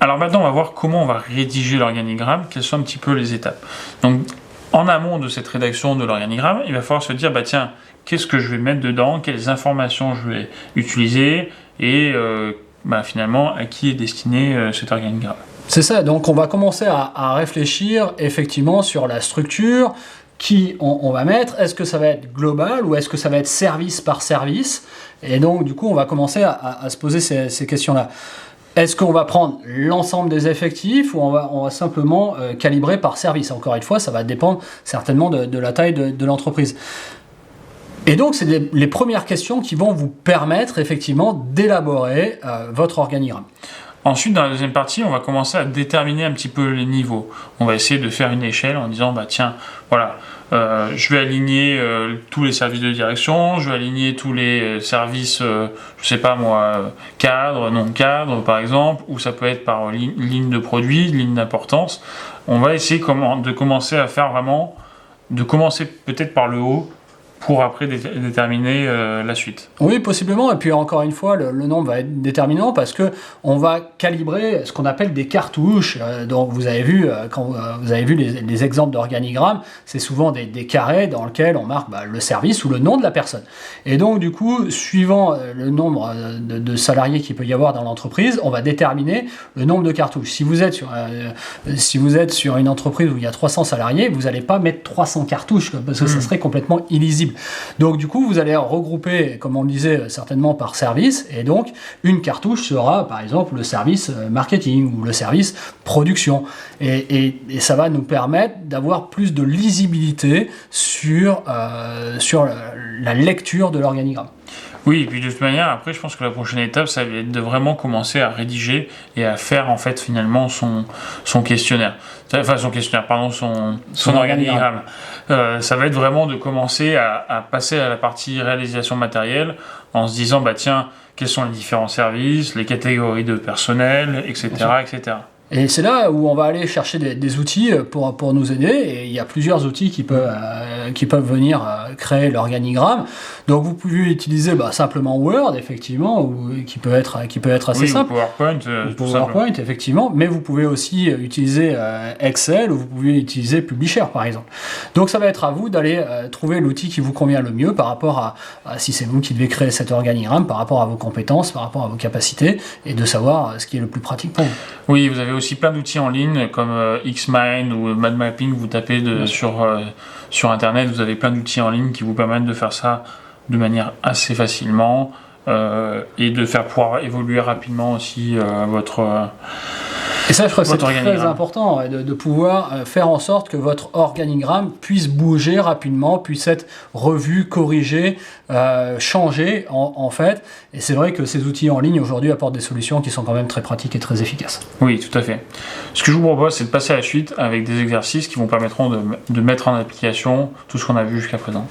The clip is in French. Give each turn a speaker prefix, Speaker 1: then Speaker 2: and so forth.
Speaker 1: Alors maintenant, on va voir comment on va rédiger l'organigramme, quelles sont un petit peu les étapes. Donc, en amont de cette rédaction de l'organigramme, il va falloir se dire, tiens, qu'est-ce que je vais mettre dedans, quelles informations je vais utiliser, et finalement, à qui est destiné cet organigramme.
Speaker 2: C'est ça, donc on va commencer à réfléchir effectivement sur la structure, qui on va mettre, est-ce que ça va être global ou est-ce que ça va être service par service? Et donc du coup on va commencer à se poser ces questions-là. Est-ce qu'on va prendre l'ensemble des effectifs ou on va simplement calibrer par service? Encore une fois, ça va dépendre certainement de la taille de l'entreprise. Et donc c'est les premières questions qui vont vous permettre effectivement d'élaborer votre organigramme.
Speaker 1: Ensuite, dans la deuxième partie, on va commencer à déterminer un petit peu les niveaux. On va essayer de faire une échelle en disant, tiens, voilà, je vais aligner tous les services de direction, je vais aligner tous les services, je sais pas moi, cadre, non cadre par exemple, ou ça peut être par ligne de produit, ligne d'importance. On va essayer de commencer à faire vraiment, de commencer peut-être par le haut, pour après déterminer la suite.
Speaker 2: Oui, possiblement. Et puis encore une fois, le nombre va être déterminant parce que on va calibrer ce qu'on appelle des cartouches. Donc vous avez vu, quand vous avez vu les exemples d'organigramme, c'est souvent des carrés dans lesquels on marque le service ou le nom de la personne. Et donc du coup, suivant le nombre de salariés qu'il peut y avoir dans l'entreprise, on va déterminer le nombre de cartouches. Si vous êtes sur une entreprise où il y a 300 salariés, vous n'allez pas mettre 300 cartouches parce que ça serait complètement illisible. Donc du coup, vous allez regrouper, comme on le disait, certainement par service, et donc une cartouche sera par exemple le service marketing ou le service production. Et ça va nous permettre d'avoir plus de lisibilité sur la lecture de l'organigramme.
Speaker 1: Oui, et puis de toute manière, après, je pense que la prochaine étape, ça va être de vraiment commencer à rédiger et à faire, en fait, finalement, son questionnaire. Enfin, son organigramme. Ça va être vraiment de commencer à passer à la partie réalisation matérielle en se disant, tiens, quels sont les différents services, les catégories de personnel, etc., etc.
Speaker 2: Et c'est là où on va aller chercher des outils pour nous aider. Et il y a plusieurs outils qui peuvent venir créer l'organigramme. Donc vous pouvez utiliser simplement Word, effectivement, ou qui peut être assez simple.
Speaker 1: PowerPoint,
Speaker 2: effectivement. Mais vous pouvez aussi utiliser Excel ou vous pouvez utiliser Publisher, par exemple. Donc ça va être à vous d'aller trouver l'outil qui vous convient le mieux par rapport à si c'est vous qui devez créer cet organigramme, par rapport à vos compétences, par rapport à vos capacités, et de savoir ce qui est le plus pratique pour vous.
Speaker 1: Oui, vous avez aussi plein d'outils en ligne comme Xmind ou MadMapping. Vous tapez sur internet, vous avez plein d'outils en ligne qui vous permettent de faire ça de manière assez facilement et de faire pouvoir évoluer rapidement aussi votre
Speaker 2: et ça, je crois que c'est très important de pouvoir faire en sorte que votre organigramme puisse bouger rapidement, puisse être revu, corrigé, changé en fait. Et c'est vrai que ces outils en ligne aujourd'hui apportent des solutions qui sont quand même très pratiques et très efficaces.
Speaker 1: Oui, tout à fait. Ce que je vous propose, c'est de passer à la suite avec des exercices qui vous permettront de mettre en application tout ce qu'on a vu jusqu'à présent.